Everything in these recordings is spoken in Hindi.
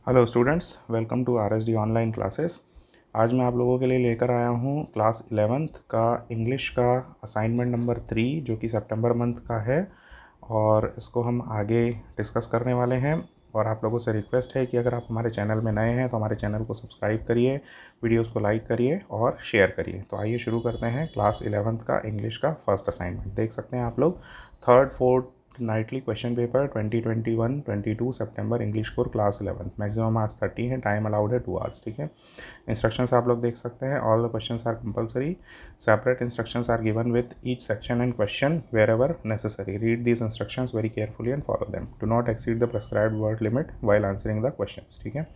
Hello students, welcome to RSD online classes. आज मैं आप लोगों के लिए लेकर आया हूँ क्लास 11th का इंग्लिश का असाइनमेंट नंबर 3 जो कि सितंबर मंथ का है और इसको हम आगे डिस्कस करने वाले हैं। और आप लोगों से रिक्वेस्ट है कि अगर आप हमारे चैनल में नए हैं तो हमारे चैनल को सब्सक्राइब करिए, वीडियोस को लाइक करिए और शेयर करिए। तो आइए शुरू करते हैं क्लास 11th का इंग्लिश का फर्स्ट असाइनमेंट। देख सकते हैं आप लोग, third fourth nightly question paper 2021-22 सितंबर English core class 11 maximum marks 30 है, टाइम अलाउड है 2 आवर्स। ठीक है, इंस्ट्रक्शंस आप लोग देख सकते हैं। All the questions are compulsory, separate instructions are given with each section and question wherever necessary. Read these instructions very carefully and follow them. Do not exceed the prescribed word limit while answering the questions. ठीक है,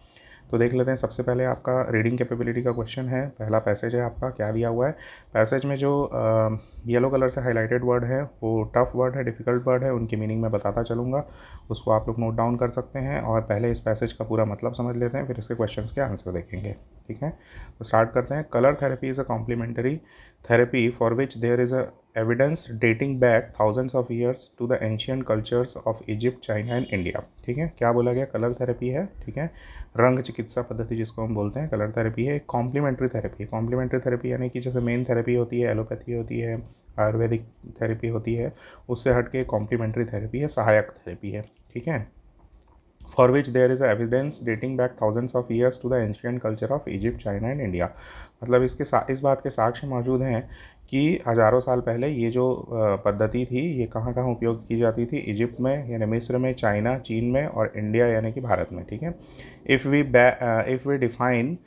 तो देख लेते हैं। सबसे पहले आपका रीडिंग कैपेबिलिटी का क्वेश्चन है। पहला पैसेज है आपका, क्या दिया हुआ है पैसेज में। जो येलो कलर से हाईलाइटेड वर्ड है वो टफ वर्ड है, डिफ़िकल्ट वर्ड है, उनकी मीनिंग मैं बताता चलूँगा, उसको आप लोग नोट डाउन कर सकते हैं। और पहले इस पैसेज का पूरा मतलब समझ लेते हैं, फिर इसके क्वेश्चंस के आंसर देखेंगे। ठीक है, तो स्टार्ट करते हैं। Colour therapy is a complementary therapy for which there is a evidence dating back thousands of years to the ancient cultures of Egypt, China and India. ठीक है, क्या बोला गया, कलर थेरेपी है। ठीक है, रंग चिकित्सा पद्धति जिसको हम बोलते हैं कलर थेरेपी है। कॉम्प्लीमेंट्री थेरेपी, कॉम्प्लीमेंट्री थेरेपी यानी कि जैसे मेन थेरेपी होती है, एलोपैथी होती है, आयुर्वेदिक थेरेपी होती है, उससे हट के कॉम्प्लीमेंट्री थेरेपी है, सहायक थेरेपी है। ठीक है, for which there is evidence dating back thousands of years to the ancient culture of Egypt, China and India. मतलब इस बात के साक्ष्य मौजूद हैं कि हज़ारों साल पहले ये जो पद्धति थी ये कहाँ कहाँ उपयोग की जाती थी, इजिप्ट में यानी मिस्र में, चाइना चीन में, और इंडिया यानी कि भारत में। ठीक है, if we define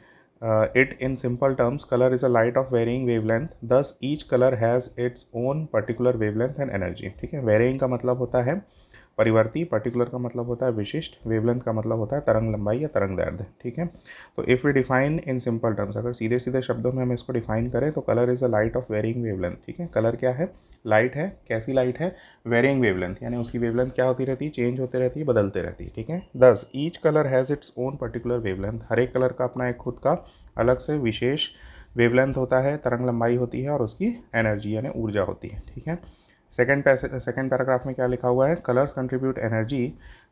it in simple terms, color is a light of varying wavelength, thus each color has its own particular wavelength and energy। ठीक है, varying का मतलब होता है परिवर्ती, पर्टिकुलर का मतलब होता है विशिष्ट, वेवलेंथ का मतलब होता है तरंग लंबाई या तरंग दैर्ध्य। ठीक है, तो if we define in simple terms, अगर सीधे सीधे शब्दों में हम इसको डिफाइन करें तो colour is a light of varying wavelength. ठीक है, कलर क्या है, लाइट है। कैसी लाइट है, वेरिंग वेवलेंथ, यानी उसकी वेवलेंथ क्या होती रहती है, चेंज होती रहती है, बदलते रहती है। ठीक है, this each colour has its own particular wavelength, हर एक कलर का अपना एक खुद का अलग से विशेष वेवलेंथ होता है, तरंग लंबाई होती है और उसकी एनर्जी यानी ऊर्जा होती है। ठीक है, सेकंड पैराग्राफ में क्या लिखा हुआ है, कलर्स कंट्रीब्यूट एनर्जी।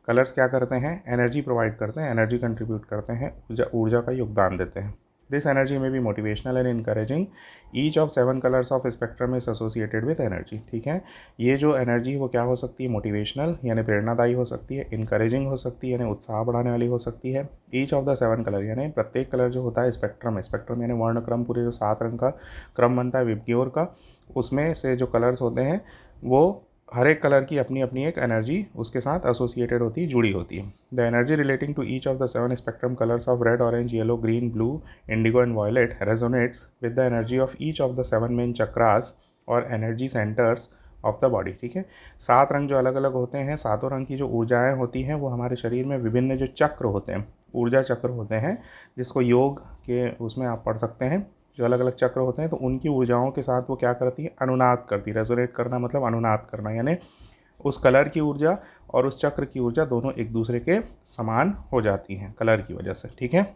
कलर्स क्या करते हैं, एनर्जी प्रोवाइड करते हैं, एनर्जी कंट्रीब्यूट करते हैं, ऊर्जा का योगदान देते हैं। This energy may be motivational and encouraging. Each of 7 colours of spectrum is associated with energy. ठीक है, ये जो एनर्जी वो क्या हो सकती है, मोटिवेशनल यानी प्रेरणादायी हो सकती है, इनकरेजिंग हो सकती है यानी उत्साह बढ़ाने वाली हो सकती है। ईच ऑफ द 7 कलर यानी प्रत्येक कलर जो होता है स्पेक्ट्रम, स्पेक्ट्रम यानी वर्णक्रम, पूरे जो 7 रंग का क्रम बनता है विबग्योर का, उसमें से जो कलर्स होते हैं वो हर एक कलर की अपनी अपनी एक एनर्जी उसके साथ एसोसिएटेड होती है, जुड़ी होती है। The energy relating to each of the 7 spectrum colours of red, orange, yellow, green, blue, indigo and violet resonates with the energy of each of the 7 main chakras और energy centres of the body. ठीक है, 7 रंग जो अलग अलग होते हैं, सातों रंग की जो ऊर्जाएं होती हैं वो हमारे शरीर में विभिन्न जो चक्र होते हैं, ऊर्जा चक्र होते हैं, जिसको योग के उसमें आप पढ़ सकते हैं। जो अलग अलग चक्र होते हैं तो उनकी ऊर्जाओं के साथ वो क्या करती है, अनुनाद करती है। रेजोनेट करना मतलब अनुनाद करना, यानी उस कलर की ऊर्जा और उस चक्र की ऊर्जा दोनों एक दूसरे के समान हो जाती हैं कलर की वजह से। ठीक है,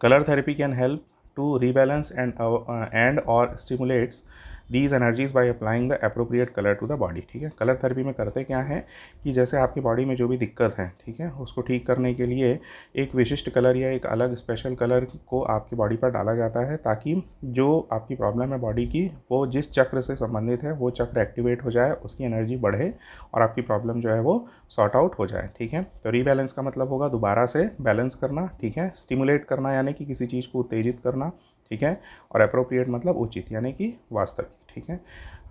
colour therapy can help to rebalance and और stimulates these energies by applying the appropriate colour to the body. ठीक है, कलर थेरेपी में करते क्या है कि जैसे आपकी बॉडी में जो भी दिक्कत है, ठीक है, उसको ठीक करने के लिए एक विशिष्ट कलर या एक अलग स्पेशल कलर को आपकी बॉडी पर डाला जाता है, ताकि जो आपकी प्रॉब्लम है बॉडी की वो जिस चक्र से संबंधित है वो चक्र एक्टिवेट हो जाए, उसकी एनर्जी बढ़े और आपकी प्रॉब्लम जो है वो सॉर्ट आउट हो जाए। ठीक है, तो रीबैलेंस का मतलब होगा दोबारा से बैलेंस करना। ठीक है, स्टिमुलेट करना यानी कि किसी चीज़ को उत्तेजित करना। ठीक है, और अप्रोप्रिएट मतलब उचित यानी कि वास्तविक। ठीक है,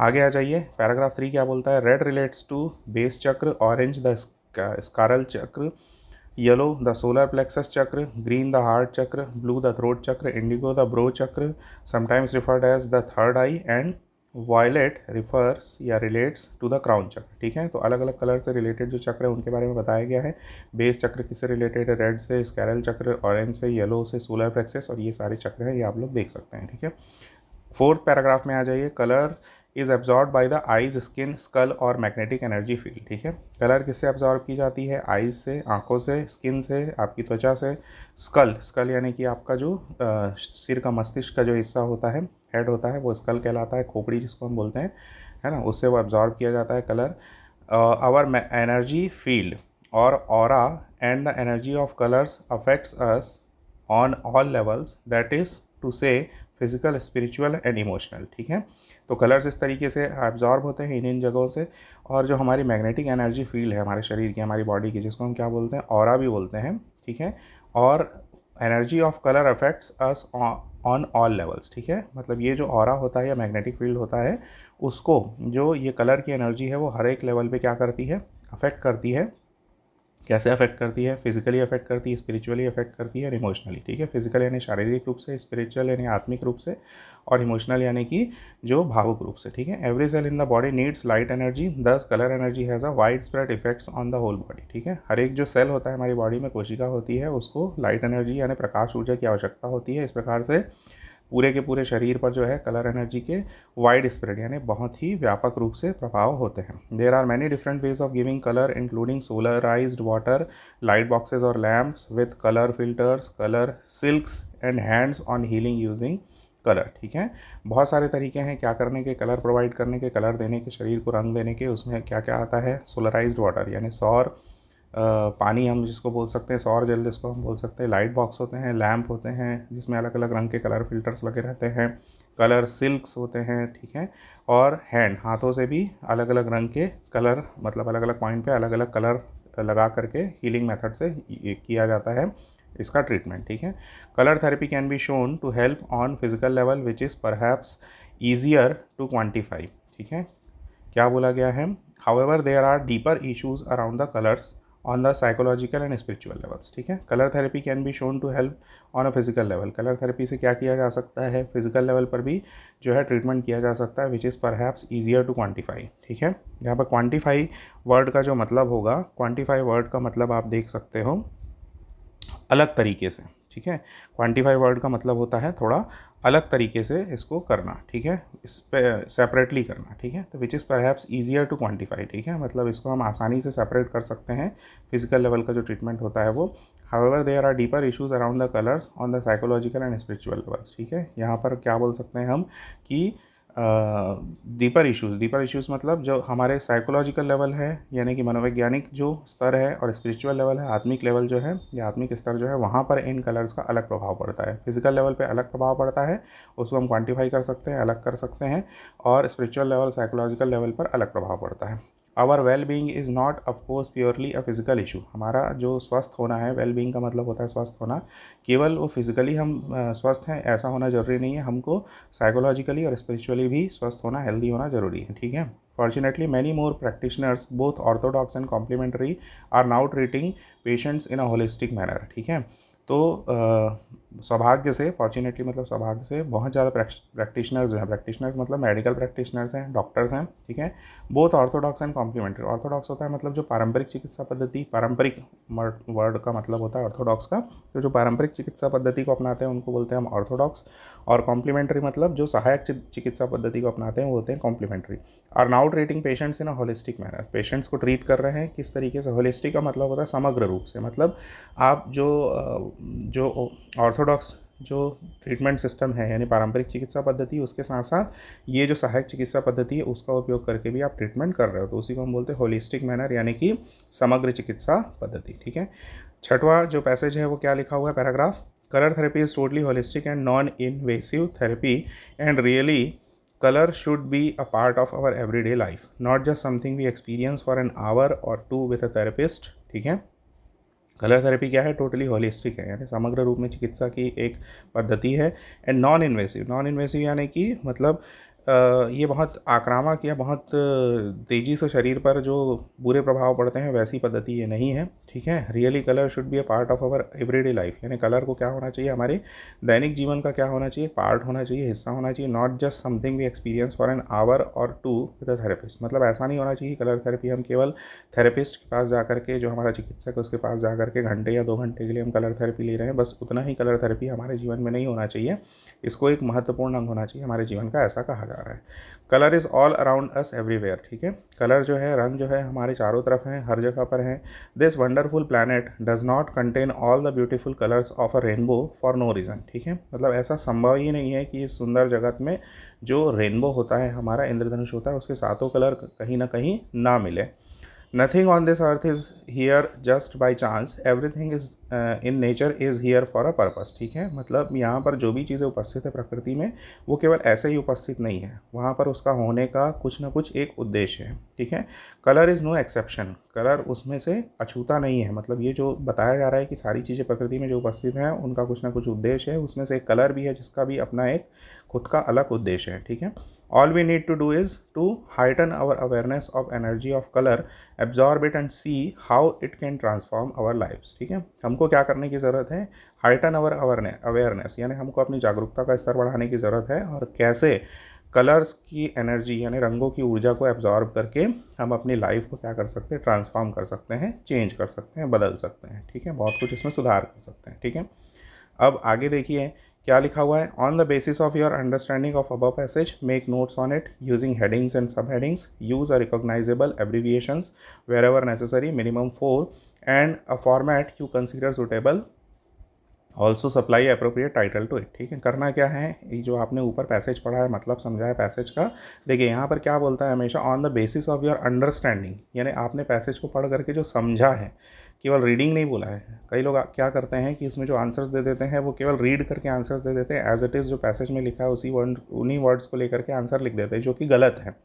आगे आ जाइए। पैराग्राफ 3 क्या बोलता है, red relates to base chakra, orange the sacral chakra, yellow the solar plexus chakra, green the heart chakra, blue the throat chakra, indigo the brow chakra, sometimes referred as the third eye, and violet refers या relates to the crown chakra. ठीक है, तो अलग अलग कलर से रिलेटेड जो चक्र है उनके बारे में बताया गया है। बेस चक्र किससे रिलेटेड है, रेड से, स्कैरल चक्र, ऑरेंज से, येलो से, सोलर प्लेक्सस, और ये सारे चक्र हैं, ये आप लोग देख सकते हैं। ठीक है, फोर्थ पैराग्राफ में आ जाइए। Colour is absorb by the eyes, skin, skull और मैग्नेटिक एनर्जी फील्ड। ठीक है, कलर किससे एब्जॉर्ब की जाती है, आइज से, आंखों से, स्किन से, आपकी त्वचा से, स्कल, स्कल यानी कि आपका जो सिर का मस्तिष्क का जो हिस्सा होता है, हेड होता है, वो स्कल कहलाता है, खोपड़ी जिसको हम बोलते हैं, है ना, उससे वो एब्जॉर्ब किया जाता है कलर। आवर एनर्जी फील्ड, और aura and the energy of colours affects us on all levels, that is to say physical, spiritual and emotional. ठीक है, तो कलर्स इस तरीके से एब्जॉर्ब होते हैं इन जगहों से, और जो हमारी मैग्नेटिक एनर्जी फील्ड है हमारे शरीर की, हमारी बॉडी की, जिसको हम क्या बोलते हैं, ऑरा भी बोलते हैं। ठीक है, और energy of colour affects us on all levels. ठीक है, मतलब ये जो ऑरा होता है या मैग्नेटिक फील्ड होता है, उसको जो ये कलर की एनर्जी है वो हर एक लेवल पे क्या करती है, अफेक्ट करती है। कैसे अफेक्ट करती है, फिजिकली अफेक्ट करती है, स्पिरिचुअली अफेक्ट करती है और इमोशनली। ठीक है, फिजिकल यानी शारीरिक रूप से, स्पिरिचुअल यानी आत्मिक रूप से, और इमोशनल यानी कि जो भावुक रूप से। ठीक है, every cell in the body needs light energy, this colour energy has a wide spread effects on the whole body. ठीक है, हर एक जो सेल होता है हमारी बॉडी में, कोशिका होती है, उसको लाइट एनर्जी यानी प्रकाश ऊर्जा की आवश्यकता होती है। इस प्रकार से पूरे के पूरे शरीर पर जो है कलर एनर्जी के वाइड स्प्रेड यानी बहुत ही व्यापक रूप से प्रभाव होते हैं। There are many different ways of giving colour including solarized water, light boxes और lamps with colour filters, colour silks and hands on healing using colour. ठीक है, बहुत सारे तरीके हैं क्या करने के, कलर प्रोवाइड करने के, कलर देने के, शरीर को रंग देने के। उसमें क्या क्या आता है, सोलराइज्ड वाटर यानी सौर पानी हम जिसको बोल सकते हैं, सौर जल जिसको हम बोल सकते हैं, लाइट बॉक्स होते हैं, लैम्प होते हैं जिसमें अलग अलग रंग के कलर फिल्टर्स लगे रहते हैं, कलर सिल्क्स होते हैं। ठीक है, और हैंड, हाथों से भी अलग अलग रंग के कलर, मतलब अलग अलग पॉइंट पे अलग अलग कलर लगा करके हीलिंग मेथड से किया जाता है इसका ट्रीटमेंट। ठीक है, colour therapy can be shown to help on physical level which is perhaps easier to quantify. ठीक है, क्या बोला गया है, however there are deeper issues around the colours on the psychological and spiritual levels. ठीक है, colour therapy can be shown to help on a physical level. Colour therapy से क्या किया जा सकता है, फिजिकल लेवल पर भी जो है ट्रीटमेंट किया जा सकता है, which is perhaps easier to quantify. ठीक है, यहाँ पर क्वान्टिफाई वर्ड का जो मतलब होगा, क्वान्टिफाई वर्ड का मतलब आप देख सकते हो अलग तरीके से। ठीक है, क्वान्टिफाई वर्ड का मतलब होता है थोड़ा अलग तरीके से इसको करना। ठीक है, इस पे सेपरेटली करना। ठीक है, तो which is perhaps easier to quantify. ठीक है, मतलब इसको हम आसानी से सेपरेट कर सकते हैं, फिजिकल लेवल का जो ट्रीटमेंट होता है वो। However there are deeper issues around the colours on the psychological and spiritual levels. ठीक है, यहाँ पर क्या बोल सकते हैं हम कि डीपर इश्यूज़ मतलब जो हमारे साइकोलॉजिकल लेवल है यानी कि मनोवैज्ञानिक जो स्तर है, और स्पिरिचुअल लेवल है, आत्मिक लेवल जो है या आत्मिक स्तर जो है, वहाँ पर इन कलर्स का अलग प्रभाव पड़ता है। फिजिकल लेवल पे अलग प्रभाव पड़ता है, उसको हम क्वांटिफाई कर सकते हैं, अलग कर सकते हैं, और स्पिरिचुअल लेवल, साइकोलॉजिकल लेवल पर अलग प्रभाव पड़ता है। Our well being is not of course purely a physical issue. हमारा जो स्वस्थ होना है, वेल बींग का मतलब होता है स्वस्थ होना, केवल वो फिजिकली हम स्वस्थ हैं ऐसा होना ज़रूरी नहीं है, हमको साइकोलॉजिकली और स्पिरिचुअली भी स्वस्थ होना, हेल्दी होना ज़रूरी है। ठीक है, fortunately many more practitioners both orthodox and complementary are now treating patients in a holistic manner. ठीक है, तो सौभाग्य से, फॉर्चुनेटली मतलब सौभाग्य से, बहुत ज़्यादा प्रैक्टिशनर्स जो हैं, प्रैक्टिशनर्स मतलब मेडिकल प्रैक्टिशनर्स हैं, डॉक्टर्स हैं। ठीक है, both orthodox and complementary. Orthodox होता है मतलब जो पारंपरिक चिकित्सा पद्धति, पारंपरिक वर्ड का मतलब होता है ऑर्थोडॉक्स का, तो जो पारंपरिक चिकित्सा पद्धति को अपनाते हैं उनको बोलते हैं हम ऑर्थोडॉक्स, और कॉम्प्लीमेंट्री मतलब जो सहायक चिकित्सा पद्धति को अपनाते हैं वो होते हैं complementary. Are now treating patients in a holistic manner. Patients को ट्रीट कर रहे हैं किस तरीके से, होलिस्टिक का मतलब होता है समग्र रूप से, मतलब आप जो ऑर्थोडॉक्स जो ट्रीटमेंट सिस्टम है यानी पारंपरिक चिकित्सा पद्धति, उसके साथ साथ ये जो सहायक चिकित्सा पद्धति है उसका उपयोग करके भी आप ट्रीटमेंट कर रहे हो, तो उसी को हम बोलते हैं होलिस्टिक मैनर यानी कि समग्र चिकित्सा पद्धति। ठीक है, छठवां जो पैसेज है वो क्या लिखा हुआ है, paragraph, colour therapy is totally holistic and non invasive therapy and really color should be a part of our everyday life, not just something we experience for an hour or two with a therapist। ठीक है, कलर थेरेपी क्या है, टोटली होलिस्टिक है यानी समग्र रूप में चिकित्सा की एक पद्धति है, एंड नॉन इन्वेसिव यानी कि मतलब ये बहुत आक्रामक या बहुत तेज़ी से शरीर पर जो बुरे प्रभाव पड़ते हैं वैसी पद्धति ये नहीं है। ठीक है, really colour should be a part of our everyday life, यानी कलर को क्या होना चाहिए, हमारे दैनिक जीवन का क्या होना चाहिए, पार्ट होना चाहिए, हिस्सा होना चाहिए, not just something we experience for an hour और टू विद अ थेरेपिस्ट। मतलब ऐसा नहीं होना चाहिए कलर थेरेपी हम केवल थेरेपिस्ट के पास जा करके, जो हमारा चिकित्सक है उसके पास जा करके घंटे या 2 घंटे के लिए हम कलर थेरेपी ले रहे हैं, बस उतना ही कलर थेरेपी हमारे जीवन में नहीं होना चाहिए, इसको एक महत्वपूर्ण अंग होना चाहिए हमारे जीवन का, ऐसा कहा जा रहा है। Colour is all around us everywhere. ठीक है, कलर जो है, रंग जो है हमारे चारों तरफ हैं, हर जगह पर हैं। This wonderful planet does not contain all the beautiful colours of a rainbow for no reason. ठीक है, मतलब ऐसा संभव ही नहीं है कि इस सुंदर जगत में जो रेनबो होता है, हमारा इंद्रधनुष होता है, उसके सातों कलर कहीं ना कहीं ना मिले। Nothing on this earth is here just by chance, everything is in nature is here for a purpose. ठीक है, मतलब यहाँ पर जो भी चीज़ें उपस्थित है प्रकृति में वो केवल ऐसे ही उपस्थित नहीं है, वहाँ पर उसका होने का कुछ ना कुछ एक उद्देश्य है। ठीक है, colour is no exception, colour उसमें से अछूता नहीं है। मतलब ये जो बताया जा रहा है कि सारी चीज़ें प्रकृति में जो उपस्थित हैं उनका कुछ ना कुछ उद्देश्य है, उसमें से एक कलर भी है जिसका भी अपना एक खुद का अलग उद्देश्य है। ठीक है, all we need to do is to heighten our awareness of energy of colour, absorb it and see how it can transform our lifes. ठीक है, हमको क्या करने की ज़रूरत है, हाइटन आवर अवेयरनेस, यानी हमको अपनी जागरूकता का स्तर बढ़ाने की ज़रूरत है, और कैसे कलर्स की एनर्जी यानी रंगों की ऊर्जा को एब्जॉर्ब करके हम अपनी लाइफ को क्या कर सकते हैं, ट्रांसफॉर्म कर सकते हैं, चेंज कर सकते हैं, बदल सकते हैं। ठीक है, बहुत कुछ इसमें सुधार कर सकते हैं। ठीक है, अब आगे देखिए क्या लिखा हुआ है, on the basis of your understanding of above passage make notes on it using headings and sub headings, use a recognizable abbreviations wherever necessary, minimum 4, and a format you consider suitable, also supply appropriate title to it. ठीक है, करना क्या है, ये जो आपने ऊपर पैसेज पढ़ा है, मतलब समझा है पैसेज का, देखिए यहाँ पर क्या बोलता है हमेशा, on the basis of your understanding, यानी आपने पैसेज को पढ़ करके जो समझा है, केवल रीडिंग नहीं बोला है। कई लोग क्या करते हैं कि इसमें जो आंसर्स दे देते हैं वो केवल रीड करके आंसर्स दे देते हैं, एज इट इज़ जो पैसेज में लिखा है उन्हीं वर्ड्स को लेकर के आंसर लिख देते हैं, जो कि गलत है।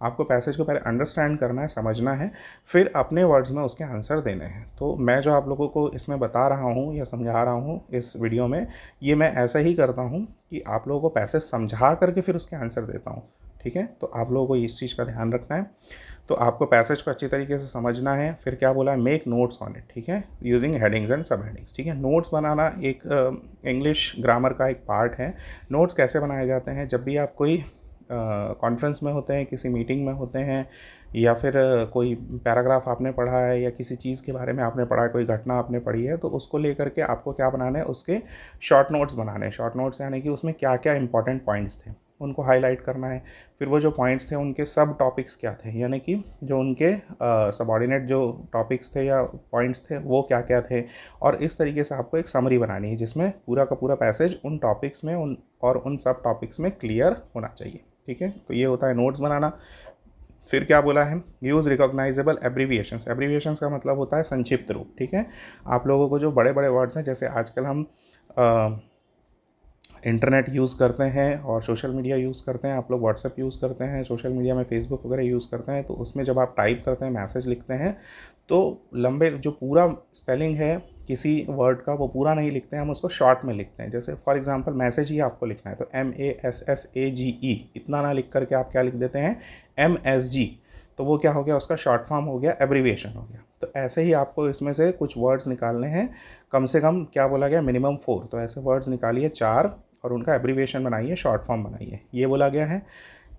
आपको पैसेज को पहले अंडरस्टैंड करना है, समझना है, फिर अपने वर्ड्स में उसके आंसर देने हैं। तो मैं जो आप लोगों को इसमें बता रहा हूँ या समझा रहा हूँ इस वीडियो में, ये मैं ऐसा ही करता हूँ कि आप लोगों को पैसेज समझा करके फिर उसके आंसर देता हूँ। ठीक है, तो आप लोगों को इस चीज़ का ध्यान रखना है। तो आपको पैसेज को अच्छी तरीके से समझना है, फिर क्या बोला है, मेक नोट्स ऑन इट। ठीक है, using headings and sub headings. ठीक है, नोट्स बनाना एक इंग्लिश ग्रामर का एक पार्ट है। नोट्स कैसे बनाए जाते हैं, जब भी आप कोई कॉन्फ्रेंस में होते हैं, किसी मीटिंग में होते हैं, या फिर कोई पैराग्राफ आपने पढ़ा है या किसी चीज़ के बारे में आपने पढ़ा है, कोई घटना आपने पढ़ी है, तो उसको लेकर के आपको क्या बनाना है, उसके शॉर्ट नोट्स बनाने हैं। शॉर्ट नोट्स यानी कि उसमें क्या क्या इंपॉर्टेंट पॉइंट्स थे उनको हाईलाइट करना है। फिर वो जो पॉइंट्स थे उनके सब टॉपिक्स क्या थे, यानी कि जो उनके सबऑर्डिनेट जो टॉपिक्स थे या पॉइंट्स थे वो क्या क्या थे, और इस तरीके से आपको एक समरी बनानी है जिसमें पूरा का पूरा पैसेज उन टॉपिक्स में उन सब टॉपिक्स में क्लियर होना चाहिए। ठीक है, तो ये होता है नोट्स बनाना। फिर क्या बोला है, यूज़ रिकॉग्नाइजेबल एब्रीविएशंस। एब्रीविएशंस का मतलब होता है संक्षिप्त रूप। ठीक है, आप लोगों को जो बड़े बड़े वर्ड्स हैं, जैसे आजकल हम इंटरनेट यूज़ करते हैं और सोशल मीडिया यूज़ करते हैं, आप लोग व्हाट्सएप यूज़ करते हैं, सोशल मीडिया में फेसबुक वगैरह यूज़ करते हैं, तो उसमें जब आप टाइप करते हैं, मैसेज लिखते हैं, तो लंबे जो पूरा स्पेलिंग है किसी वर्ड का वो पूरा नहीं लिखते हैं, हम उसको शॉर्ट में लिखते हैं। जैसे फॉर एग्जांपल मैसेज ही आपको लिखना है तो MASSAGE इतना ना लिख करके आप क्या लिख देते हैं, MSG, तो वो क्या हो गया, उसका शॉर्ट फॉर्म हो गया, एब्रीविएशन हो गया। तो ऐसे ही आपको इसमें से कुछ वर्ड्स निकालने हैं, कम से कम क्या बोला गया, मिनिमम 4, तो ऐसे वर्ड्स निकालिए 4 और उनका एब्रीविएशन बनाइए, शॉर्ट फॉर्म बनाइए, ये बोला गया है।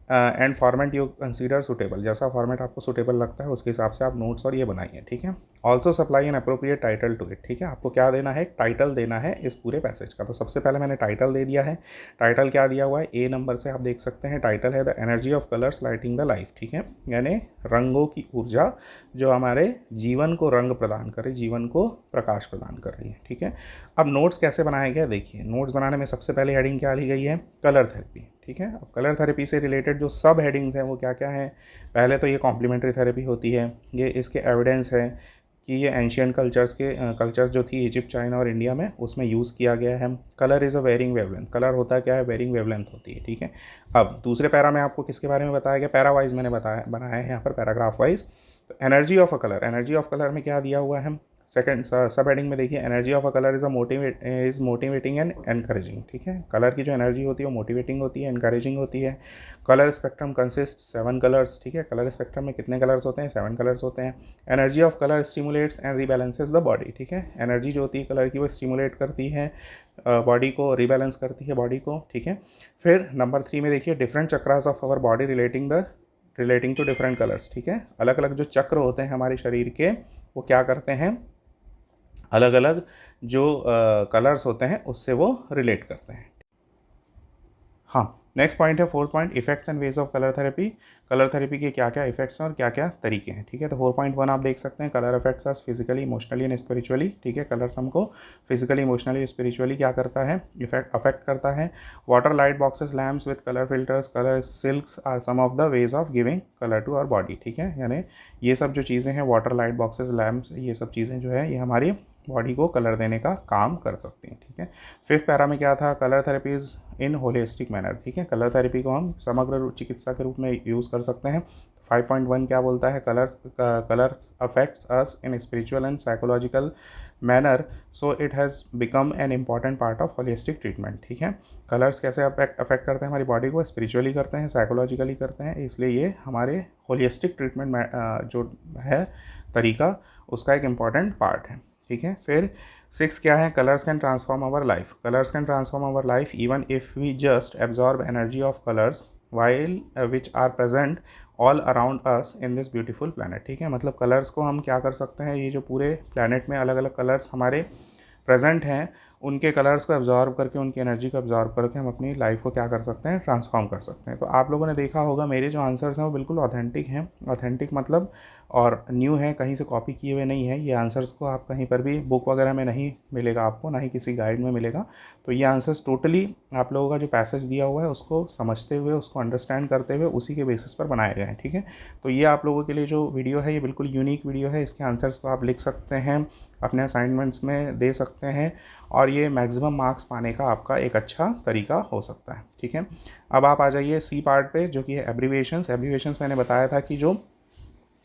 And format you consider suitable, जैसा फॉर्मेट आपको सुटेबल लगता है उसके हिसाब से आप नोट्स और ये बनाइए। ठीक है, also supply an appropriate title to it. ठीक है, आपको क्या देना है, एक टाइटल देना है इस पूरे पैसेज का। तो सबसे पहले मैंने टाइटल दे दिया है। टाइटल क्या दिया हुआ है, ए नंबर से आप देख सकते हैं, टाइटल है the energy of colours lighting the life. ठीक है, यानी रंगों की ऊर्जा जो हमारे जीवन को रंग प्रदान कर रही, जीवन को प्रकाश प्रदान कर रही है। ठीक है, अब नोट्स कैसे बनाया गया, देखिए नोट्स बनाने में सबसे पहले हेडिंग क्या ली गई है, कलर थेरेपी। ठीक है, अब कलर थेरेपी से रिलेटेड जो सब हेडिंग्स हैं वो क्या क्या हैं, पहले तो ये कॉम्प्लीमेंट्री थेरेपी होती है, ये इसके एविडेंस है कि ये एंशियंट कल्चर्स जो थी इजिप्ट, चाइना और इंडिया में, उसमें यूज़ किया गया है। Colour is a varying wavelength, colour होता क्या है, वेरिंग वेवलेंथ होती है। ठीक है, अब दूसरे पैरा में आपको किसके बारे में बताया गया, पैरा वाइज मैंने बनाया है यहाँ पर, पैराग्राफ वाइज। तो energy of a colour, energy of colour में क्या दिया हुआ है, सेकंड सब हेडिंग में देखिए, energy of a colour is motivating and encouraging. ठीक है, कलर की जो एनर्जी होती है वो मोटिवेटिंग होती है, एनकरेजिंग होती है। Colour spectrum consist 7 colours. ठीक है, कलर स्पेक्ट्रम में कितने कलर्स होते हैं, 7 कलर्स होते हैं। Energy of colour stimulates and rebalances the body. ठीक है, एनर्जी जो होती है कलर की वो स्टिमुलेट करती है बॉडी को, रिबैलेंस करती है बॉडी को। ठीक है, फिर नंबर 3 में देखिए, different chakras of our body relating to different colours. ठीक है, अलग अलग जो चक्र होते हैं हमारे शरीर के वो क्या करते हैं, अलग अलग जो कलर्स होते हैं उससे वो रिलेट करते हैं। हाँ, नेक्स्ट पॉइंट है 4th point, effects and ways of colour therapy. Colour therapy के क्या क्या इफेक्ट्स हैं और क्या क्या तरीके हैं, ठीक है। तो 4.1 आप देख सकते हैं, colour affects us physically, emotionally and spiritually, ठीक है। कलर्स हमको फिजिकली, इमोशनली, स्पिरिचुअली क्या करता है, अफेक्ट करता है। Water, light boxes, lamps with colour filters, colour silks are some of the ways of giving colour to our body, ठीक है। यानी ये सब जो चीज़ें हैं, वाटर, लाइट बॉक्सेस, लैम्प्स, ये सब चीज़ें जो है ये हमारी बॉडी को कलर देने का काम कर सकती हैं, ठीक है। 5th पैरा में क्या था, कलर थेरेपीज इन होलिस्टिक मैनर, ठीक है। कलर थेरेपी को हम समग्र चिकित्सा के रूप में यूज़ कर सकते हैं। 5.1 क्या बोलता है, colour affects us in spiritual and psychological manner, so it has become an important part of holistic treatment, ठीक है। कलर्स कैसे अफेक्ट करते हैं हमारी बॉडी को, स्पिरिचुअली करते हैं, साइकोलॉजिकली करते हैं, इसलिए ये हमारे होलिस्टिक ट्रीटमेंट में जो है तरीका, उसका एक इम्पॉर्टेंट पार्ट है, ठीक है। फिर 6 क्या है, colours can transform our life. Colours can transform our life even if we just absorb energy of colours while which are present all around us in this beautiful planet, ठीक है। मतलब कलर्स को हम क्या कर सकते हैं, ये जो पूरे प्लानट में अलग अलग कलर्स हमारे प्रेजेंट हैं, उनके कलर्स को एब्जॉर्ब करके, उनकी एनर्जी को एब्जॉर्ब करके हम अपनी लाइफ को क्या कर सकते हैं, ट्रांसफॉर्म कर सकते हैं। तो आप लोगों ने देखा होगा मेरे जो आंसर्स हैं वो बिल्कुल ऑथेंटिक हैं, ऑथेंटिक मतलब और न्यू है, कहीं से कॉपी किए हुए नहीं है। ये आंसर्स को आप कहीं पर भी बुक वगैरह में नहीं मिलेगा आपको, ना ही किसी गाइड में मिलेगा। तो ये आंसर्स टोटली आप लोगों का जो पैसेज दिया हुआ है उसको समझते हुए, उसको अंडरस्टैंड करते हुए उसी के बेसिस पर बनाए गए हैं, ठीक है। तो ये आप लोगों के लिए जो वीडियो है ये बिल्कुल यूनिक वीडियो है। इसके आंसर्स को आप लिख सकते हैं, अपने असाइनमेंट्स में दे सकते हैं और ये मैक्सिमम मार्क्स पाने का आपका एक अच्छा तरीका हो सकता है, ठीक है। अब आप आ जाइए सी पार्ट पे, जो कि है एब्रीविएशंस। एब्रीविएशंस मैंने बताया था कि जो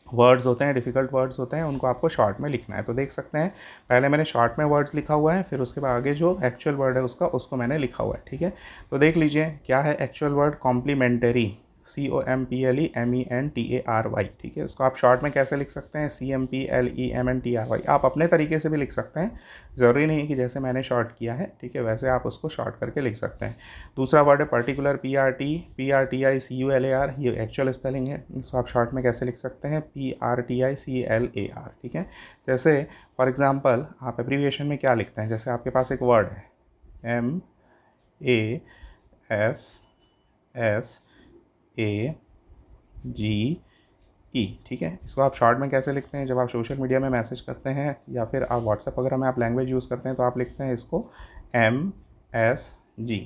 वर्ड्स होते हैं, डिफ़िकल्ट वर्ड्स होते हैं, उनको आपको शॉर्ट में लिखना है। तो देख सकते हैं पहले मैंने शॉर्ट में वर्ड्स लिखा हुआ है, फिर उसके बाद आगे जो एक्चुअल वर्ड है उसको मैंने लिखा हुआ है, ठीक है। तो देख लीजिए क्या है एक्चुअल वर्ड, कॉम्प्लीमेंटरी, COMPLEMENTARY, ठीक है। उसको आप शॉर्ट में कैसे लिख सकते हैं, CMPLEMNTRY। आप अपने तरीके से भी लिख सकते हैं, ज़रूरी नहीं कि जैसे मैंने शॉर्ट किया है, ठीक है, वैसे आप उसको शॉर्ट करके लिख सकते हैं। दूसरा वर्ड है पर्टिकुलर, PRTICULAR, ये एक्चुअल स्पेलिंग है। इसको आप शॉर्ट में कैसे लिख सकते हैं, PRTICLAR, ठीक है। जैसे फॉर एग्ज़ाम्पल आप एब्रीविएशन में क्या लिखते हैं, जैसे आपके पास एक वर्ड है MASSAGE, ठीक है। इसको आप शॉर्ट में कैसे लिखते हैं, जब आप सोशल मीडिया में मैसेज करते हैं या फिर आप व्हाट्सएप वगैरह में आप लैंग्वेज यूज़ करते हैं तो आप लिखते हैं इसको MSG।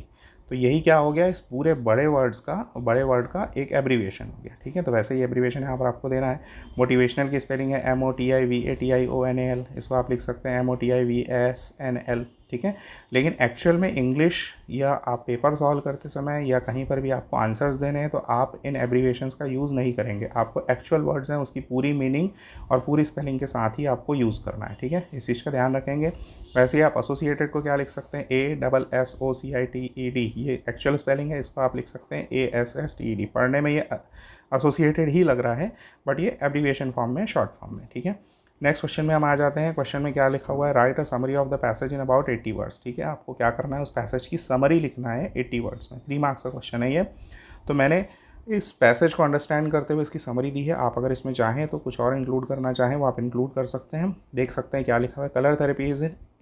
तो यही क्या हो गया, इस पूरे बड़े वर्ड का एक एब्रीविएशन हो गया, ठीक है। तो वैसे ही एब्रीविएशन यहाँ पर आपको देना है। मोटिवेशनल की स्पेलिंग है MOTIVATIONAL, इसको आप लिख सकते हैं MOTIVSNL, ठीक है। लेकिन एक्चुअल में इंग्लिश या आप पेपर सॉल्व करते समय या कहीं पर भी आपको आंसर्स देने हैं तो आप इन एब्रीविएशंस का यूज़ नहीं करेंगे। आपको एक्चुअल वर्ड्स हैं उसकी पूरी मीनिंग और पूरी स्पेलिंग के साथ ही आपको यूज़ करना है, ठीक है। इस चीज़ का ध्यान रखेंगे। वैसे ही आप एसोसिएटेड को क्या लिख सकते हैं, ASSOCITED, ये एक्चुअल स्पेलिंग है, इसको आप लिख सकते हैं ASSTED। पढ़ने में ये एसोसिएटेड ही लग रहा है बट ये एब्रीविएशन फॉर्म में, शॉर्ट फॉर्म में, ठीक है। नेक्स्ट क्वेश्चन में हम आ जाते हैं। क्वेश्चन में क्या लिखा हुआ है, right a summary of the passage in about 80 words, ठीक है। आपको क्या करना है, उस पैसेज की समरी लिखना है 80 वर्ड्स में। 3 मार्क्स का क्वेश्चन है ये। तो मैंने इस पैसेज को अंडरस्टैंड करते हुए इसकी समरी दी है। आप अगर इसमें चाहें तो कुछ और इंक्लूड करना चाहें वो आप इंक्लूड कर सकते हैं। देख सकते हैं क्या लिखा हुआ है, colour therapy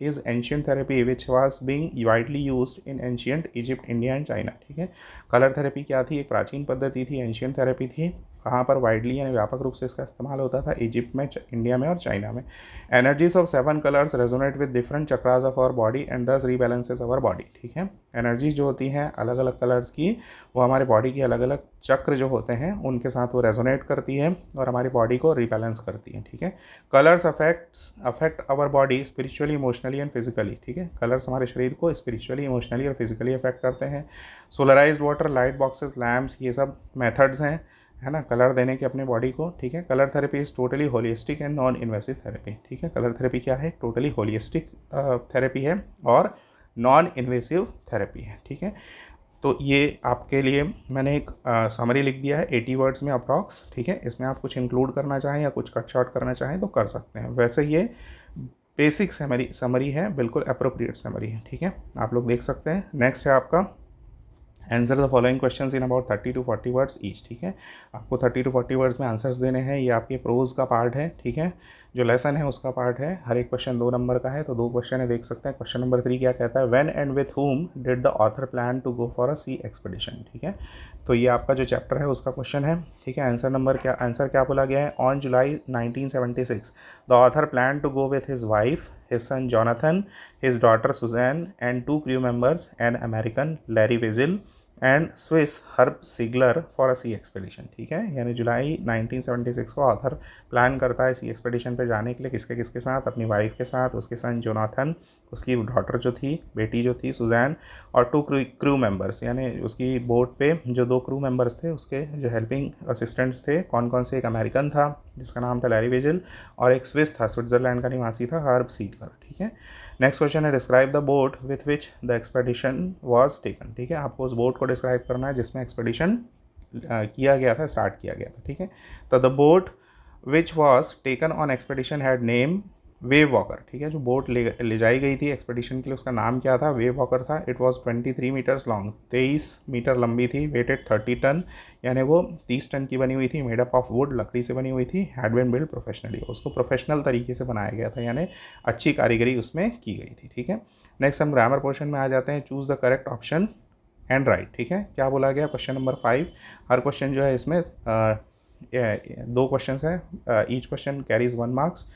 is ancient therapy which was being widely used in ancient Egypt, India and China, ठीक है। कलर थेरेपी क्या थी, एक प्राचीन पद्धति थी, एंशियंट थेरेपी थी। कहाँ पर वाइडली यानी व्यापक रूप से इसका इस्तेमाल होता था, इजिप्ट में, इंडिया में और चाइना में। Energies of 7 colours resonate with different chakras of our body and this rebalances our body, ठीक है। एनर्जीज जो होती हैं अलग अलग कलर्स की, वो हमारे बॉडी के अलग अलग चक्र जो होते हैं उनके साथ वो रेजोनेट करती है और हमारी बॉडी को रिबैलेंस करती है, ठीक है। Colours affect our body spiritually, emotionally and physically, ठीक है। कलर्स हमारे शरीर को स्पिरिचुअली, इमोशनली और फिजिकली अफेक्ट करते हैं। Solarized water, light boxes, lamps, ये सब मेथड्स हैं, है ना, कलर देने की अपने बॉडी को, ठीक है। Colour therapy is totally holistic and non invasive therapy, ठीक है। कलर थेरेपी क्या है, टोटली होलिस्टिक थेरेपी है और नॉन इन्वेसिव थेरेपी है, ठीक है। तो ये आपके लिए मैंने एक समरी लिख दिया है 80 वर्ड्स में अप्रॉक्स, ठीक है। इसमें आप कुछ इंक्लूड करना चाहें या कुछ कट शॉर्ट करना चाहें तो कर सकते हैं। वैसे ये बेसिक समरी है, बिल्कुल अप्रोप्रिएट समरी है, ठीक है। आप लोग देख सकते हैं। नेक्स्ट है आपका answer the following questions in about 30 to 40 words each. ठीक है, आपको 30 to 40 वर्ड्स में आंसर्स देने हैं। ये आपके प्रोज का पार्ट है। ठीक है, जो लेसन है उसका पार्ट है। हर एक क्वेश्चन 2 नंबर का है, तो 2 क्वेश्चन है, देख सकते हैं। क्वेश्चन नंबर 3 क्या कहता है, when and with whom did the author plan to go for a sea expedition. ठीक है, तो ये आपका जो चैप्टर है उसका क्वेश्चन है। ठीक है, आंसर क्या बोला गया है, on July 1976 the author plan to go with his wife, his son Jonathan, his daughter Suzanne, and 2 crew members, an American Larry Weasel and Swiss Herb Siegler for a sea expedition. ठीक है, यानी जुलाई 1976 को ऑथर प्लान करता है सी एक्सपेडिशन पे जाने के लिए। किसके किसके साथ, अपनी वाइफ के साथ, उसके सन जोनाथन, उसकी डॉटर जो थी, बेटी जो थी सुजैन, और 2 क्रू मेंबर्स, यानी उसकी बोट पे जो 2 क्रू मेंबर्स थे, उसके जो हेल्पिंग असिस्टेंट्स थे, कौन कौन से, एक अमेरिकन था जिसका नाम था लैरी वेजल, और एक स्विस था, स्विट्ज़रलैंड का निवासी था, हर्ब सिगलर। ठीक है, नेक्स्ट क्वेश्चन है, describe the boat with which the expedition was taken. ठीक है, आपको उस बोट को डिस्क्राइब करना है जिसमें एक्सपेडिशन किया गया था, स्टार्ट किया गया था। ठीक है, तो the boat which was taken on expedition had name wave walker. ठीक है, जो बोट ले जाई गई थी एक्सपेडिशन के लिए उसका नाम क्या था, वेव वॉकर था। It was 23 meters long, 23 meter लंबी थी। वेटेड 30 टन, यानी वो 30 टन की बनी हुई थी। मेड अप ऑफ वुड, लकड़ी से बनी हुई थी। हैड बीन बिल्ड प्रोफेशनली, उसको प्रोफेशनल तरीके से बनाया गया था, यानी अच्छी कारीगरी उसमें की गई थी। ठीक है, नेक्स्ट हम ग्रामर पोर्शन में आ जाते हैं। Choose the correct option and right. ठीक है, क्या बोला गया, क्वेश्चन नंबर 5। हर क्वेश्चन जो है इसमें 2 क्वेश्चन है, each question carries 1 marks,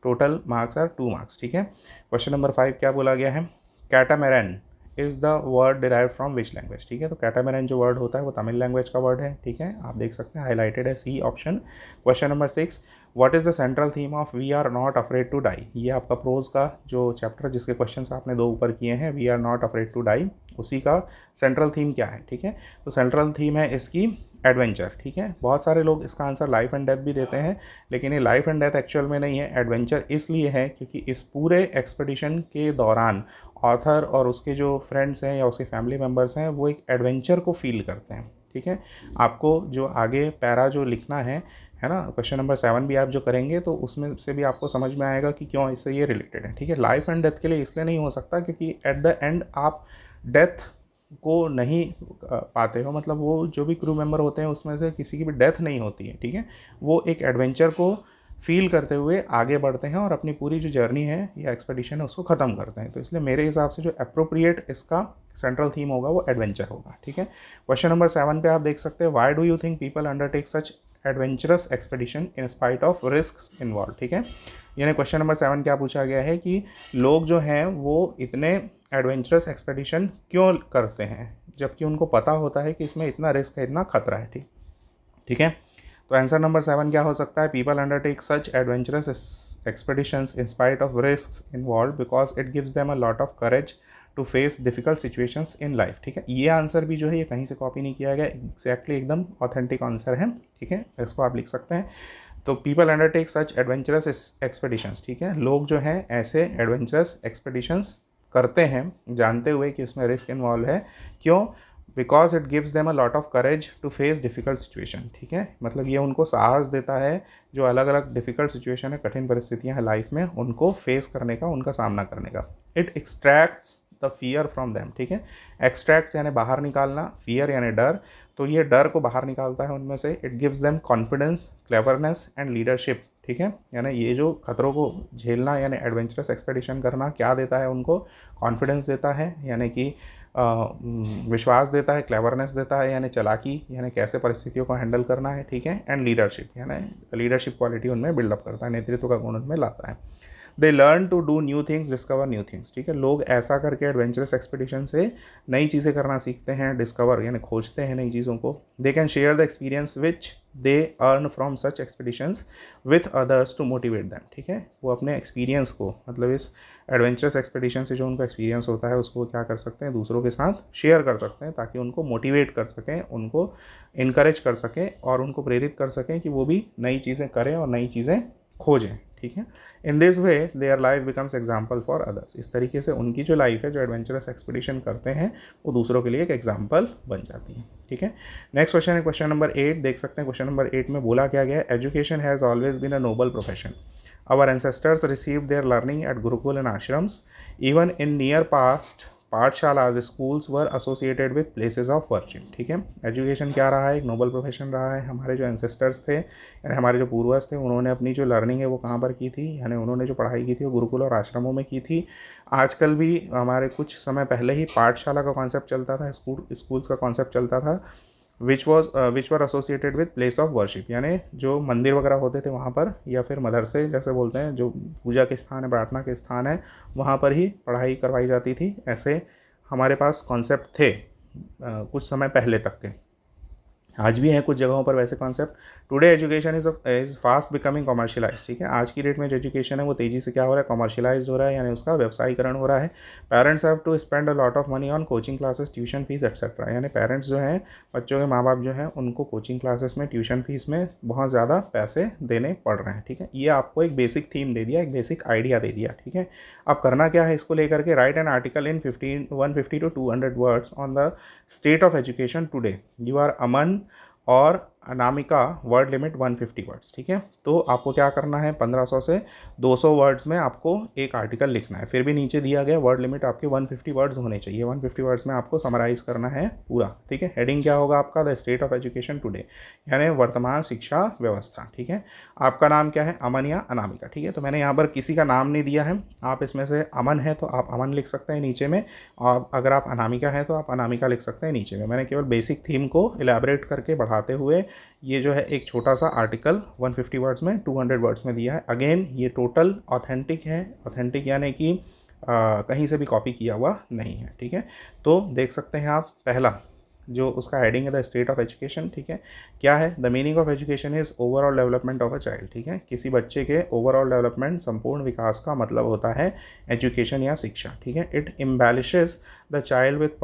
total marks are 2 marks. ठीक है, क्वेश्चन नंबर 5 क्या बोला गया है, catamaran is the word derive from which language. ठीक है, तो कैटामैरन जो वर्ड होता है वो तमिल लैंग्वेज का वर्ड है। ठीक है, आप देख सकते हैं हाईलाइटेड है, C option. Question number 6, what is the central theme of we are not afraid to die. ये आपका प्रोज का जो चैप्टर जिसके क्वेश्चन आपने 2 ऊपर किए हैं, we are not afraid to die, उसी का सेंट्रल थीम क्या है। ठीक है, तो सेंट्रल थीम है इसकी एडवेंचर। ठीक है, बहुत सारे लोग इसका आंसर लाइफ एंड डेथ भी देते हैं, लेकिन ये लाइफ एंड डेथ एक्चुअल में नहीं है, एडवेंचर इसलिए है क्योंकि इस पूरे एक्सपेडिशन के दौरान ऑथर और उसके जो फ्रेंड्स हैं या उसके फैमिली मेम्बर्स हैं वो एक एडवेंचर को फील करते हैं। ठीक है, आपको जो आगे पैरा जो लिखना है ना, क्वेश्चन नंबर 7 भी आप जो करेंगे तो उसमें से भी आपको समझ में आएगा कि क्यों इससे ये रिलेटेड है। ठीक है, लाइफ एंड डेथ के लिए इसलिए नहीं हो सकता क्योंकि एट द एंड आप डेथ को नहीं पाते हो, मतलब वो जो भी क्रू मेंबर होते हैं उसमें से किसी की भी डेथ नहीं होती है। ठीक है, वो एक एडवेंचर को फील करते हुए आगे बढ़ते हैं और अपनी पूरी जो जर्नी है या एक्सपेडिशन है उसको ख़त्म करते हैं। तो इसलिए मेरे हिसाब से जो अप्रोप्रिएट इसका सेंट्रल थीम होगा वो एडवेंचर होगा। ठीक है, क्वेश्चन नंबर 7 पे आप देख सकते हैं, why do you think people undertake such adventurous expedition in spite of risks involve. ठीक है, यानी क्वेश्चन नंबर 7 क्या पूछा गया है कि लोग जो हैं वो इतने एडवेंचरस एक्सपेडिशन क्यों करते हैं जबकि उनको पता होता है कि इसमें इतना रिस्क है, इतना खतरा है। ठीक है, तो आंसर नंबर 7 क्या हो सकता है, people undertake such adventurous expeditions in spite of risks involve because it gives them a lot of courage to face difficult situations in life. ठीक है, ये आंसर भी जो है ये कहीं से कॉपी नहीं किया गया, एग्जैक्टली एकदम ऑथेंटिक आंसर है। ठीक है, इसको आप लिख सकते हैं। तो people undertake such adventurous expeditions. ठीक है, लोग जो हैं ऐसे एडवेंचरस एक्सपेडिशंस करते हैं जानते हुए कि इसमें रिस्क इन्वॉल्व है। क्यों, because it gives them a lot of courage to face difficult situation. ठीक है, मतलब ये उनको साहस देता है जो अलग अलग डिफ़िकल्ट सिचुएशन है, कठिन परिस्थितियां हैं लाइफ में, उनको फेस करने का, उनका सामना करने का। It extracts the fear from them. ठीक है, एक्सट्रैक्ट्स यानी बाहर निकालना, फियर यानी डर, तो ये डर को बाहर निकालता है उनमें से। It gives them confidence, cleverness and leadership. ठीक है, यानी ये जो खतरों को झेलना यानी एडवेंचरस एक्सपेडिशन करना क्या देता है उनको, कॉन्फिडेंस देता है यानी कि विश्वास देता है, क्लेवरनेस देता है यानी चालाकी, यानी कैसे परिस्थितियों को हैंडल करना है। ठीक है, एंड लीडरशिप यानी लीडरशिप क्वालिटी उनमें बिल्डअप करता है, नेतृत्व का गुण उनमें लाता है। They learn to do new things, discover new things. ठीक है, लोग ऐसा करके एडवेंचरस एक्सपेडिशन से नई चीज़ें करना सीखते हैं, डिस्कवर यानी खोजते हैं नई चीज़ों को। They can share the experience which they earn from such expeditions with others to motivate them. ठीक है, वो अपने एक्सपीरियंस को, मतलब इस एडवेंचरस एक्सपेडिशन से जो उनका एक्सपीरियंस होता है उसको क्या कर सकते हैं, दूसरों के साथ शेयर कर सकते हैं ताकि उनको मोटिवेट कर सकें, उनको इनकरेज कर सकें और उनको प्रेरित कर सकें कि वो भी नई चीज़ें करें और नई चीज़ें खोजें। ठीक है, in this way their life becomes example for others. इस तरीके से उनकी जो लाइफ है जो एडवेंचरस एक्सपेडिशन करते हैं वो दूसरों के लिए एक एग्जाम्पल बन जाती है। ठीक है, नेक्स्ट क्वेश्चन है क्वेश्चन नंबर 8। देख सकते हैं क्वेश्चन नंबर 8 में बोला क्या गया है, education has always been a noble profession. Our ancestors received their learning at Gurukul and ashrams. Even in near past, पाठशाला schools were associated with places of worship. ठीक है, एजुकेशन क्या रहा है, एक नोबल प्रोफेशन रहा है। हमारे जो एंसेस्टर्स थे यानी हमारे जो पूर्वज थे, उन्होंने अपनी जो लर्निंग है वो कहाँ पर की थी, यानी उन्होंने जो पढ़ाई की थी वो गुरुकुल और आश्रमों में की थी। आजकल भी हमारे कुछ समय पहले ही पाठशाला का कॉन्सेप्ट चलता था, स्कूल्स का कॉन्सेप्ट चलता था, which were associated with place of worship, यानी जो मंदिर वगैरह होते थे वहाँ पर, या फिर मदरसे जैसे बोलते हैं, जो पूजा के स्थान है, प्रार्थना के स्थान है, वहाँ पर ही पढ़ाई करवाई जाती थी। ऐसे हमारे पास कॉन्सेप्ट थे कुछ समय पहले तक के। आज भी हैं कुछ जगहों पर वैसे concept. Today education is fast becoming commercialise. ठीक है, आज की डेट में जो एजुकेशन है वो तेज़ी से क्या हो रहा है, कॉमर्शियलाइज हो रहा है, यानी उसका व्यवसायीकरण हो रहा है। Parents have to spend a lot of money on coaching classes, tuition fees etcetera, यानी पेरेंट्स जो हैं, बच्चों के माँ बाप जो हैं, उनको कोचिंग क्लासेस में, ट्यूशन फीस में बहुत ज़्यादा पैसे देने पड़ रहे हैं। ठीक है, ये आपको एक बेसिक थीम दे दिया, एक बेसिक आइडिया दे दिया। ठीक है, अब करना क्या है इसको लेकर के, write an article in 150 to 200 words on the state of education today. You are Aman और अनामिका, वर्ड लिमिट 150 वर्ड्स। ठीक है, तो आपको क्या करना है, 1500 से 200 वर्ड्स में आपको एक आर्टिकल लिखना है। फिर भी नीचे दिया गया वर्ड लिमिट आपके 150 वर्ड्स होने चाहिए। 150 वर्ड्स में आपको समराइज़ करना है पूरा। ठीक है, हेडिंग क्या होगा आपका, the state of education today, यानी वर्तमान शिक्षा व्यवस्था। ठीक है, आपका नाम क्या है, अमन या अनामिका। ठीक है, तो मैंने यहाँ पर किसी का नाम नहीं दिया है। आप इसमें से अमन है तो आप अमन लिख सकते हैं नीचे में, और अगर आप अनामिका है तो आप अनामिका लिख सकते हैं नीचे में। मैंने केवल बेसिक थीम को इलेबरेट करके बढ़ाते हुए ये जो है एक छोटा सा आर्टिकल 150 वर्ड्स में 200 वर्ड्स में दिया है। अगेन ये टोटल ऑथेंटिक है, ऑथेंटिक यानी कि कहीं से भी कॉपी किया हुआ नहीं है। ठीक है, तो देख सकते हैं आप, पहला जो उसका हेडिंग है द स्टेट ऑफ एजुकेशन। ठीक है, क्या है, the meaning of education is overall development of a child. ठीक है, किसी बच्चे के ओवरऑल डेवलपमेंट, संपूर्ण विकास का मतलब होता है एजुकेशन या शिक्षा। ठीक है, it embellishes the child with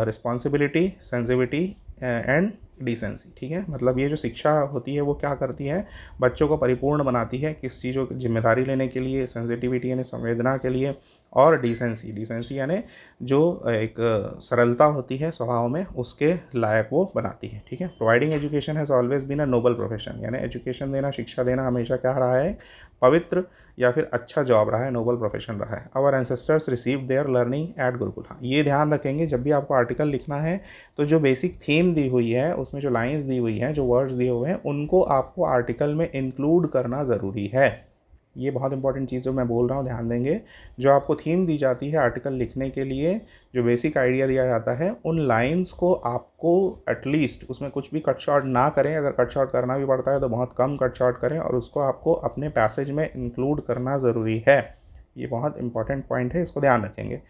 responsibility, sensitivity and decency. ठीक है, मतलब ये जो शिक्षा होती है वो क्या करती है, बच्चों को परिपूर्ण बनाती है किस चीज़ों की जिम्मेदारी लेने के लिए, सेंसिटिविटी यानी संवेदना के लिए, और डिसेंसी यानी जो एक सरलता होती है स्वभाव में, उसके लायक वो बनाती है। ठीक है, providing education has always been a noble profession, यानी एजुकेशन देना, शिक्षा देना हमेशा क्या रहा है, पवित्र या फिर अच्छा जॉब रहा है, नोबल प्रोफेशन रहा है। Our ancestors receive their learning at gurukul. हाँ, ये ध्यान रखेंगे जब भी आपको आर्टिकल लिखना है तो जो बेसिक थीम दी हुई है, उसमें जो लाइंस दी हुई हैं, जो वर्ड्स दिए हुए हैं, उनको आपको आर्टिकल में इंक्लूड करना ज़रूरी है। ये बहुत इंपॉर्टेंट चीज़ जो मैं बोल रहा हूँ, ध्यान देंगे। जो आपको थीम दी जाती है आर्टिकल लिखने के लिए, जो बेसिक आइडिया दिया जाता है, उन लाइंस को आपको एटलीस्ट उसमें कुछ भी कट शॉर्ट ना करें। अगर कट शॉर्ट करना भी पड़ता है तो बहुत कम कट शॉर्ट करें, और उसको आपको अपने पैसेज में इंक्लूड करना ज़रूरी है। ये बहुत इंपॉर्टेंट पॉइंट है, इसको ध्यान रखेंगे।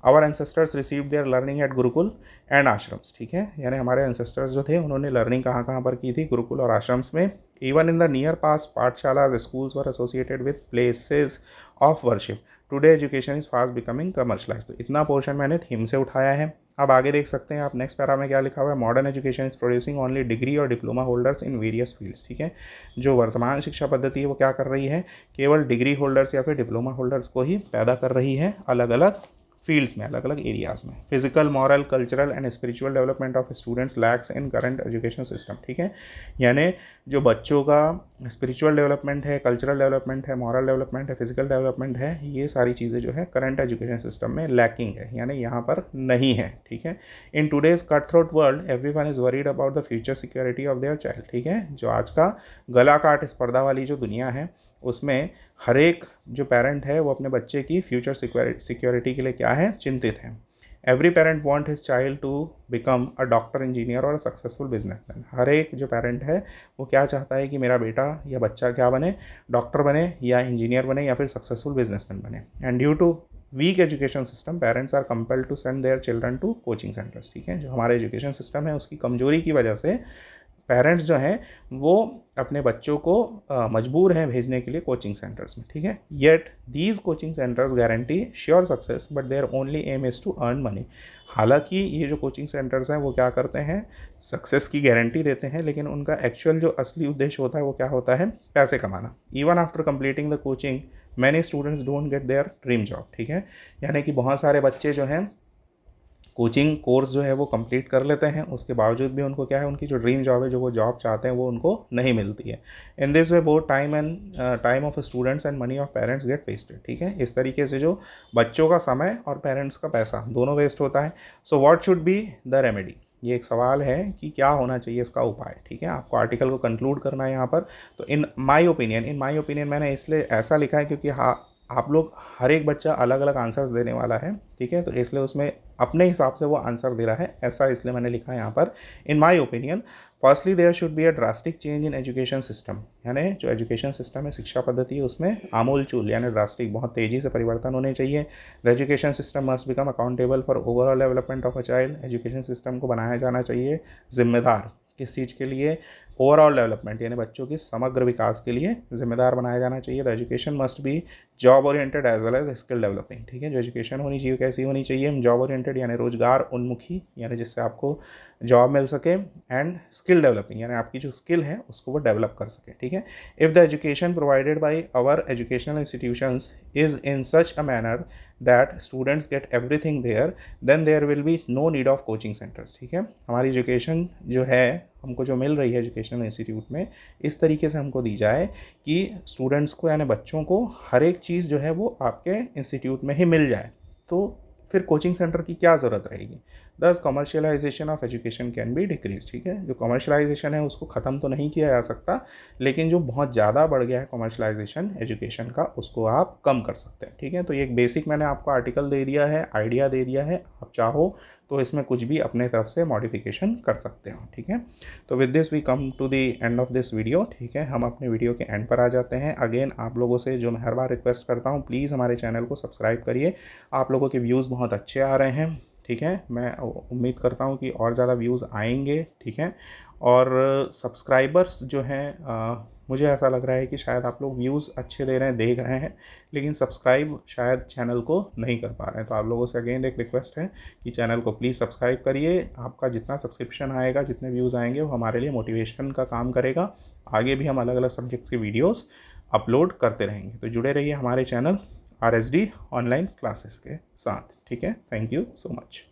Our ancestors receive their learning at gurukul and ashrams. ठीक है, यानी हमारे एंसेस्टर्स जो थे उन्होंने लर्निंग कहाँ कहाँ पर की थी, गुरुकुल और आश्रम्स में। इवन इन द नियर पास पाठशाला schools were associated with places of worship. Today education is fast becoming commercialise. तो इतना पोर्शन मैंने थीम से उठाया है। अब आगे देख सकते हैं आप, नेक्स्ट पैरा में क्या लिखा हुआ है, modern education is producing only degree और diploma holders in various fields. ठीक है, जो वर्तमान शिक्षा पद्धति है वो क्या कर रही है, केवल डिग्री होल्डर्स या फिर डिप्लोमा होल्डर्स को ही पैदा कर रही है, अलग अलग फील्ड्स में, अलग अलग एरियाज़ में। Physical, moral, cultural and spiritual development of students lakhs in current education system. ठीक है, यानी जो बच्चों का स्पिरिचुअल डेवलपमेंट है, कल्चरल डेवलपमेंट है, मॉरल डेवलपमेंट है, फिजिकल डेवलपमेंट है, ये सारी चीज़ें जो है करंट एजुकेशन सिस्टम में लैकिंग है, यानी यहाँ पर नहीं है। ठीक है, in today's cut throat world everyone is worried about the future security of their child. ठीक है, जो आज का गला काट स्पर्धा वाली जो दुनिया है, उसमें हर एक जो पेरेंट है वो अपने बच्चे की फ्यूचर सिक्योरिटी के लिए क्या है, चिंतित है। Every parent want his child to become a doctor, engineer और सक्सेसफुल बिजनेसमैन। हर एक जो पेरेंट है वो क्या चाहता है कि मेरा बेटा या बच्चा क्या बने, डॉक्टर बने या इंजीनियर बने या फिर सक्सेसफुल बिजनेसमैन बने। And due to weak education system parents are compelled to send their children to coaching centres. ठीक है, जो हमारे एजुकेशन सिस्टम है उसकी कमजोरी की वजह से पेरेंट्स जो हैं वो अपने बच्चों को मजबूर हैं भेजने के लिए कोचिंग सेंटर्स में। ठीक है, yet these coaching centres guarantee sure success but their only aim is to earn money. हालांकि ये जो कोचिंग सेंटर्स हैं वो क्या करते हैं, सक्सेस की गारंटी देते हैं, लेकिन उनका एक्चुअल जो असली उद्देश्य होता है वो क्या होता है, पैसे कमाना। Even after completing the coaching many students don't get their dream job. ठीक है, यानी कि बहुत सारे बच्चे जो हैं कोचिंग कोर्स जो है वो कंप्लीट कर लेते हैं, उसके बावजूद भी उनको क्या है, उनकी जो ड्रीम जॉब है, जो वो जॉब चाहते हैं, वो उनको नहीं मिलती है। In this way both time of students and money of parents get wasted. ठीक है, इस तरीके से जो बच्चों का समय और पेरेंट्स का पैसा दोनों वेस्ट होता है। So what should be the remedy, ये एक सवाल है कि क्या होना चाहिए इसका उपाय। ठीक है, आपको आर्टिकल को कंक्लूड करना है यहाँ पर। तो इन माय ओपिनियन मैंने इसलिए ऐसा लिखा है क्योंकि हाँ, आप लोग हर एक बच्चा अलग अलग आंसर्स देने वाला है। ठीक है, तो इसलिए उसमें अपने हिसाब से वो आंसर दे रहा है, ऐसा इसलिए मैंने लिखा है यहाँ पर। In my opinion firstly there should be a drastic change in education system, यानी जो एजुकेशन सिस्टम है, शिक्षा पद्धति है, उसमें आमूल चूल यानी ड्रास्टिक बहुत तेज़ी से परिवर्तन होने चाहिए। The education system must become accountable for overall development of a child, education system को बनाया जाना चाहिए जिम्मेदार, किस चीज़ के लिए, ओवरऑल डेवलपमेंट यानी बच्चों की समग्र विकास के लिए जिम्मेदार बनाया जाना चाहिए। The education must be job oriented as well as skill developing. ठीक है, जो एजुकेशन होनी चाहिए कैसी होनी चाहिए, जॉब ओरिएंटेड यानी रोजगार उन्मुखी, यानी जिससे आपको जॉब मिल सके, एंड स्किल डेवलपिंग यानी आपकी जो स्किल है उसको वो डेवलप कर सके। ठीक है, if the education provided by our educational institutions is in such a manner that students get everything there, then there will be no need of coaching centres. ठीक है, हमारी एजुकेशन जो है, हमको जो मिल रही है एजुकेशनल इंस्टीट्यूट में, इस तरीके से हमको दी जाए कि स्टूडेंट्स को यानी बच्चों को हर एक चीज़ जो है वो आपके इंस्टीट्यूट में ही मिल जाए, तो फिर कोचिंग सेंटर की क्या ज़रूरत रहेगी। दस commercialisation of education can be decrease. ठीक है, जो कमर्शियलाइजेशन है उसको ख़त्म तो नहीं किया जा सकता, लेकिन जो बहुत ज़्यादा बढ़ गया है कमर्शियलाइजेशन एजुकेशन का, उसको आप कम कर सकते हैं। ठीक है, तो ये एक बेसिक मैंने आपको आर्टिकल दे दिया है, आइडिया दे दिया है, आप चाहो तो इसमें कुछ भी अपने तरफ से मॉडिफिकेशन कर सकते हो। ठीक है, तो with this we come to the end of this video. ठीक है, हम अपने वीडियो के एंड पर आ जाते हैं। अगेन आप लोगों से जो मैं हर बार रिक्वेस्ट करता हूँ, प्लीज़ हमारे चैनल को सब्सक्राइब करिए। आप लोगों के व्यूज़ बहुत अच्छे आ रहे हैं। ठीक है, मैं उम्मीद करता हूँ कि और ज़्यादा व्यूज़ आएंगे। ठीक है, और सब्सक्राइबर्स जो हैं, मुझे ऐसा लग रहा है कि शायद आप लोग व्यूज़ अच्छे दे रहे हैं, देख रहे हैं, लेकिन सब्सक्राइब शायद चैनल को नहीं कर पा रहे हैं। तो आप लोगों से अगेन एक रिक्वेस्ट है कि चैनल को प्लीज़ सब्सक्राइब करिए। आपका जितना सब्सक्रिप्शन आएगा, जितने व्यूज़ आएंगे, वो हमारे लिए मोटिवेशन का काम करेगा। आगे भी हम अलग अलग सब्जेक्ट्स की वीडियोज़ अपलोड करते रहेंगे। तो जुड़े रहिए हमारे चैनल RSD ऑनलाइन क्लासेस के साथ। ठीक है, थैंक यू सो मच।